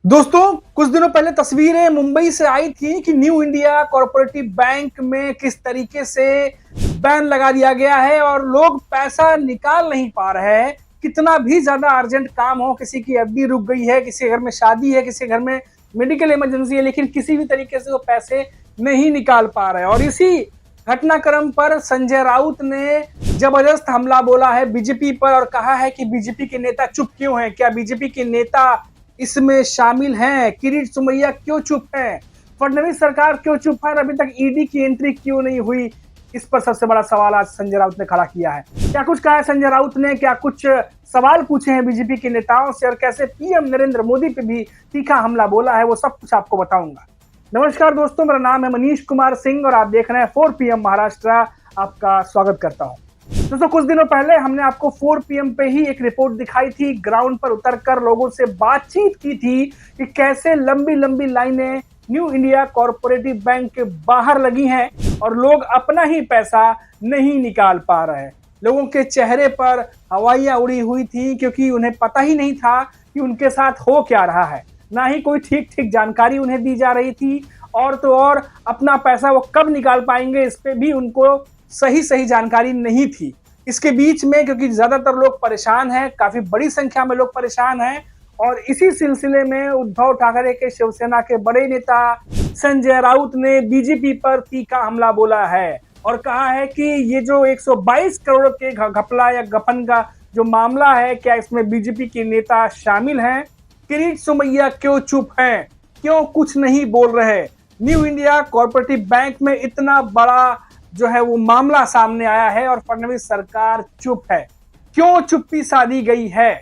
दोस्तों, कुछ दिनों पहले तस्वीरें मुंबई से आई थी कि न्यू इंडिया कॉर्पोरेटिव बैंक में किस तरीके से बैन लगा दिया गया है और लोग पैसा निकाल नहीं पा रहे हैं। कितना भी ज्यादा अर्जेंट काम हो, किसी की एफडी रुक गई है, किसी के घर में शादी है, किसी के घर में मेडिकल इमरजेंसी है, लेकिन किसी भी तरीके से वो पैसे नहीं निकाल पा रहे हैं। और इसी घटनाक्रम पर संजय राउत ने जबरदस्त हमला बोला है बीजेपी पर और कहा है कि बीजेपी के नेता चुप क्यों हैं, क्या बीजेपी के नेता इसमें शामिल हैं, किरीट सोमैया क्यों चुप हैं, फडणवीस सरकार क्यों चुप है, अभी तक ईडी की एंट्री क्यों नहीं हुई। इस पर सबसे बड़ा सवाल आज संजय राउत ने खड़ा किया है। क्या कुछ कहा है संजय राउत ने, क्या कुछ सवाल पूछे हैं बीजेपी के नेताओं से और कैसे पीएम नरेंद्र मोदी पे भी तीखा हमला बोला है, वो सब कुछ आपको बताऊंगा। नमस्कार दोस्तों, मेरा नाम है मनीष कुमार सिंह और आप देख रहे हैं 4 PM महाराष्ट्र। आपका स्वागत करता हूं। दोस्तों, कुछ दिनों पहले हमने आपको 4 PM पे ही एक रिपोर्ट दिखाई थी, ग्राउंड पर उतरकर लोगों से बातचीत की थी कि कैसे लंबी लंबी लाइनें न्यू इंडिया कॉर्पोरेटिव बैंक के बाहर लगी हैं और लोग अपना ही पैसा नहीं निकाल पा रहे हैं। लोगों के चेहरे पर हवाइयां उड़ी हुई थी क्योंकि उन्हें पता ही नहीं था कि उनके साथ हो क्या रहा है, ना ही कोई ठीक ठीक जानकारी उन्हें दी जा रही थी। और तो और अपना पैसा वो कब निकाल पाएंगे इस पे भी उनको सही जानकारी नहीं थी। इसके बीच में क्योंकि ज्यादातर लोग परेशान हैं, काफी बड़ी संख्या में लोग परेशान हैं, और इसी सिलसिले में उद्धव ठाकरे के शिवसेना के बड़े नेता संजय राउत ने बीजेपी पर तीखा हमला बोला है और कहा है कि ये जो 122 करोड़ के घपला या गपन का जो मामला है, क्या इसमें बीजेपी के नेता शामिल हैं? किरीट सोमैया क्यों चुप हैं, क्यों कुछ नहीं बोल रहे? न्यू इंडिया कॉर्पोरेटिव बैंक में इतना बड़ा जो है वो मामला सामने आया है और फडणवीस सरकार चुप है, क्यों चुप्पी साधी गई है?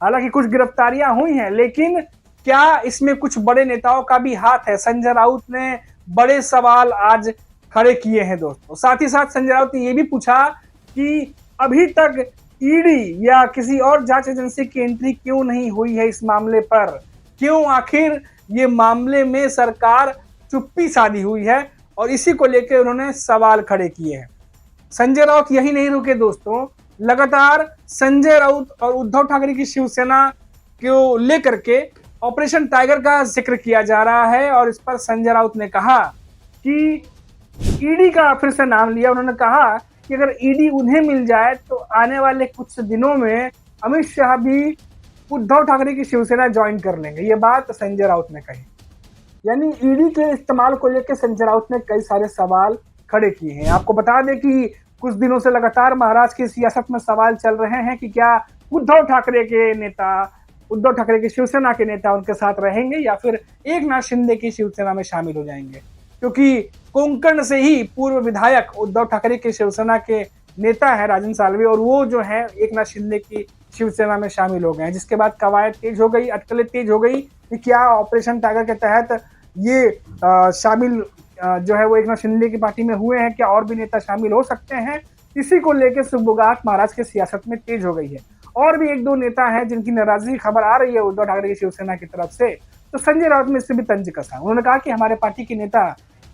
हालांकि कुछ गिरफ्तारियां हुई हैं, लेकिन क्या इसमें कुछ बड़े नेताओं का भी हाथ है? संजय राउत ने बड़े सवाल आज खड़े किए हैं दोस्तों। साथ ही साथ संजय राउत ने यह भी पूछा कि अभी तक ईडी या किसी और जांच एजेंसी की एंट्री क्यों नहीं हुई है इस मामले पर, क्यों आखिर ये मामले में सरकार चुप्पी साधी हुई है, और इसी को लेकर उन्होंने सवाल खड़े किए हैं। संजय राउत यही नहीं रुके दोस्तों, लगातार संजय राउत और उद्धव ठाकरे की शिवसेना को लेकर के ऑपरेशन टाइगर का जिक्र किया जा रहा है। और इस पर संजय राउत ने कहा कि ईडी का फिर से नाम लिया। उन्होंने कहा कि अगर ईडी उन्हें मिल जाए तो आने वाले कुछ दिनों में अमित शाह भी उद्धव ठाकरे की शिवसेना ज्वाइन कर लेंगे। ये बात संजय राउत ने कही। यानी ईडी के इस्तेमाल को लेकर संजय राउत ने कई सारे सवाल खड़े किए हैं। आपको बता दें कि कुछ दिनों से लगातार महाराष्ट्र की सियासत में सवाल चल रहे हैं कि क्या उद्धव ठाकरे के नेता, उद्धव ठाकरे की शिवसेना के नेता उनके साथ रहेंगे या फिर एकनाथ शिंदे की शिवसेना में शामिल हो जाएंगे, क्योंकि कोंकण से ही पूर्व विधायक उद्धव ठाकरे के शिवसेना के नेता है राजन साल्वे, और वो जो है एकनाथ शिंदे की शिवसेना में शामिल हो गए हैं। जिसके बाद कवायद तेज हो गई, अटकलें तेज हो गई कि क्या ऑपरेशन टाइगर के तहत ये शामिल जो है वो एकनाथ शिंदे की पार्टी में हुए हैं, क्या और भी नेता शामिल हो सकते हैं? इसी को लेकर सुगबुगाहट महाराष्ट्र की सियासत में तेज हो गई है। और भी एक दो नेता हैं जिनकी नाराजगी की खबर आ रही है उद्धव ठाकरे की शिवसेना की तरफ से। तो संजय राउत ने इससे भी तंज कसा। उन्होंने कहा कि हमारे पार्टी के नेता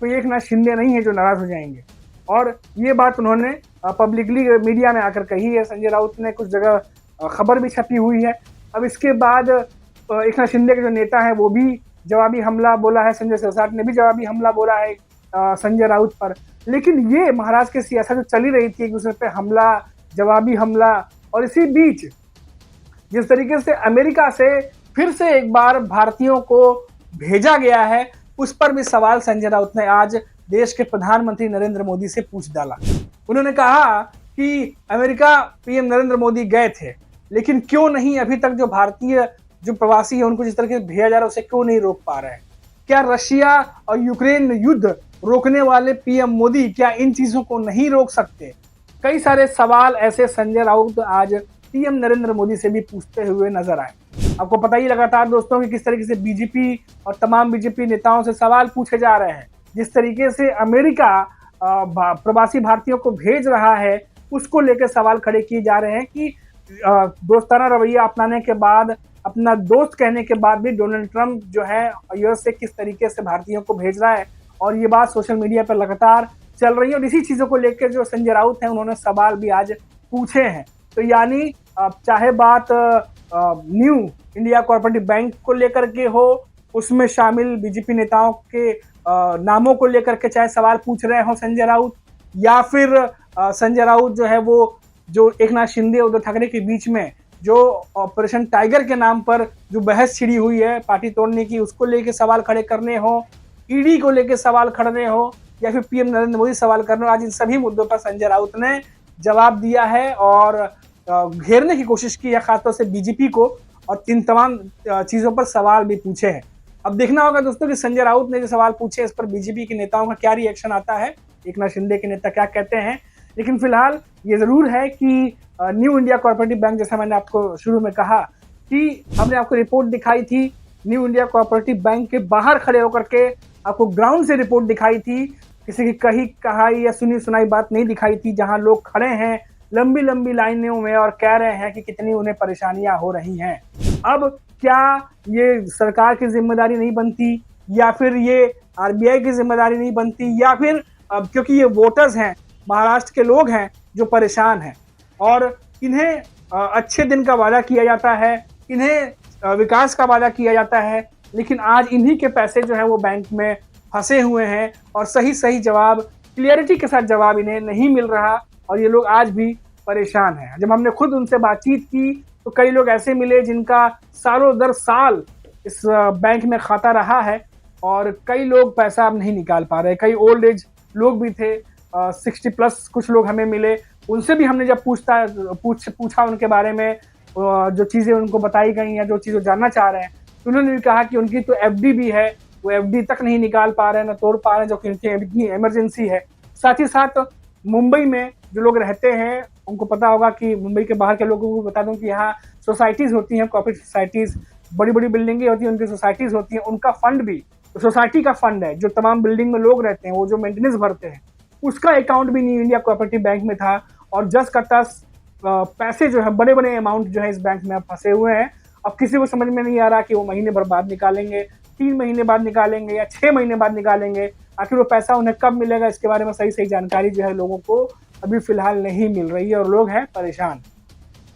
कोई एकनाथ शिंदे नहीं है जो नाराज हो जाएंगे, और ये बात उन्होंने पब्लिकली मीडिया में आकर कही है। संजय राउत ने कुछ जगह खबर भी छपी हुई है। अब इसके बाद एकनाथ शिंदे के जो नेता है वो भी जवाबी हमला बोला है, संजय सिरसाट ने भी जवाबी हमला बोला है संजय राउत पर। लेकिन ये महाराष्ट्र की सियासत जो चली रही थी, एक दूसरे पे हमला, जवाबी हमला, और इसी बीच जिस तरीके से अमेरिका से फिर से एक बार भारतीयों को भेजा गया है, उस पर भी सवाल संजय राउत ने आज देश के प्रधानमंत्री नरेंद्र मोदी से पूछ डाला। उन्होंने कहा कि अमेरिका पीएम नरेंद्र मोदी गए थे, लेकिन क्यों नहीं अभी तक जो भारतीय जो प्रवासी है उनको जिस तरह से भेजा जा रहा है उसे क्यों नहीं रोक पा रहे हैं? क्या रशिया और यूक्रेन युद्ध रोकने वाले पीएम मोदी क्या इन चीजों को नहीं रोक सकते? कई सारे सवाल ऐसे संजय राउत आज पीएम नरेंद्र मोदी से भी पूछते हुए नजर आए। आपको पता ही लगातार दोस्तों कि किस तरीके से बीजेपी और तमाम बीजेपी नेताओं से सवाल पूछे जा रहे हैं। जिस तरीके से अमेरिका प्रवासी भारतीयों को भेज रहा है, उसको लेकर सवाल खड़े किए जा रहे हैं कि दोस्ताना रवैया अपनाने के बाद, अपना दोस्त कहने के बाद भी डोनाल्ड ट्रंप जो है यूएस से किस तरीके से भारतीयों को भेज रहा है, और ये बात सोशल मीडिया पर लगातार चल रही है। और इसी चीजों को लेकर जो संजय राउत हैं उन्होंने सवाल भी आज पूछे हैं। तो यानी चाहे बात न्यू इंडिया कॉर्पोरेटिव बैंक को लेकर के हो उसमें शामिल बीजेपी नेताओं के नामों को लेकर के चाहे सवाल पूछ रहे हो संजय राउत, या फिर संजय राउत जो है वो जो एकनाथ शिंदे उद्धव ठाकरे के बीच में जो ऑपरेशन टाइगर के नाम पर जो बहस छिड़ी हुई है पार्टी तोड़ने की, उसको लेके सवाल खड़े करने हो, ईडी को लेके सवाल खड़े हो, या फिर पीएम नरेंद्र मोदी सवाल करने हो, आज इन सभी मुद्दों पर संजय राउत ने जवाब दिया है और घेरने की कोशिश की है, खासतौर से बीजेपी को, और इन तमाम चीजों पर सवाल भी पूछे हैं। अब देखना होगा दोस्तों कि संजय राउत ने जो सवाल पूछे इस पर बीजेपी के नेताओं का क्या रिएक्शन आता है, एकनाथ शिंदे के नेता क्या कहते हैं। लेकिन फिलहाल ये जरूर है कि न्यू इंडिया कोऑपरेटिव बैंक, जैसा मैंने आपको शुरू में कहा कि हमने आपको रिपोर्ट दिखाई थी, न्यू इंडिया कोऑपरेटिव बैंक के बाहर खड़े होकर के आपको ग्राउंड से रिपोर्ट दिखाई थी, किसी की कही कहाई या सुनी सुनाई बात नहीं दिखाई थी, जहां लोग खड़े हैं लंबी लंबी लाइनों में और कह रहे हैं कि कितनी उन्हें परेशानियां हो रही हैं। अब क्या ये सरकार की जिम्मेदारी नहीं बनती, या फिर ये आरबीआई की जिम्मेदारी नहीं बनती, या फिर क्योंकि ये वोटर्स हैं, महाराष्ट्र के लोग हैं जो परेशान हैं और इन्हें अच्छे दिन का वादा किया जाता है, इन्हें विकास का वादा किया जाता है, लेकिन आज इन्हीं के पैसे जो है वो बैंक में फंसे हुए हैं और सही सही जवाब, क्लियरिटी के साथ जवाब इन्हें नहीं मिल रहा और ये लोग आज भी परेशान हैं। जब हमने खुद उनसे बातचीत की तो कई लोग ऐसे मिले जिनका सालों दर साल इस बैंक में खाता रहा है और कई लोग पैसा अब नहीं निकाल पा रहे। कई ओल्ड एज लोग भी थे, 60+ कुछ लोग हमें मिले, उनसे भी हमने जब पूछा उनके बारे में, जो चीज़ें उनको बताई गई या जो चीज़ें जानना चाह रहे हैं, तो उन्होंने भी कहा कि उनकी तो एफडी भी है, वो एफडी तक नहीं निकाल पा रहे हैं, ना तोड़ पा रहे हैं, जो कि उनकी इतनी इमरजेंसी है। साथ ही साथ मुंबई में जो लोग रहते हैं उनको पता होगा कि मुंबई के बाहर के लोगों को बता दूं कि यहाँ सोसाइटीज़ होती हैं, कोऑपरेटिव सोसाइटीज़, बड़ी बड़ी बिल्डिंगें होती हैं, उनकी सोसाइटीज़ होती हैं, उनका फंड भी सोसाइटी का फंड है, जो तमाम बिल्डिंग में लोग रहते हैं वो जो मेंटेनेंस भरते हैं, उसका अकाउंट भी न्यू इंडिया कोऑपरेटिव बैंक में था और 10 का 10 पैसे जो है, बड़े बड़े अमाउंट जो है इस बैंक में अब फंसे हुए हैं। अब किसी को समझ में नहीं आ रहा कि वो महीने भर बाद निकालेंगे, 3 महीने बाद निकालेंगे या 6 महीने बाद निकालेंगे, आखिर वो पैसा उन्हें कब मिलेगा, इसके बारे में सही सही जानकारी जो है लोगों को अभी फिलहाल नहीं मिल रही है और लोग हैं परेशान।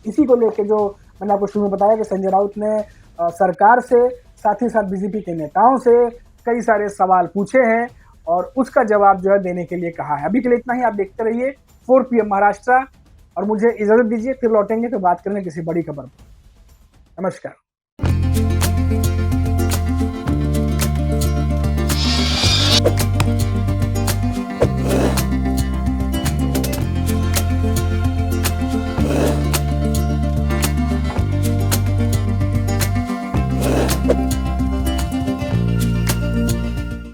इसी को लेकर जो मैंने आपको शुरू में बताया कि संजय राउत ने सरकार से, साथ ही साथ बीजेपी के नेताओं से कई सारे सवाल पूछे हैं और उसका जवाब जो है देने के लिए कहा है। अभी के लिए इतना ही, आप देखते रहिए 4 PM महाराष्ट्र और मुझे इजाजत दीजिए, फिर लौटेंगे तो बात करेंगे किसी बड़ी खबर पर। नमस्कार।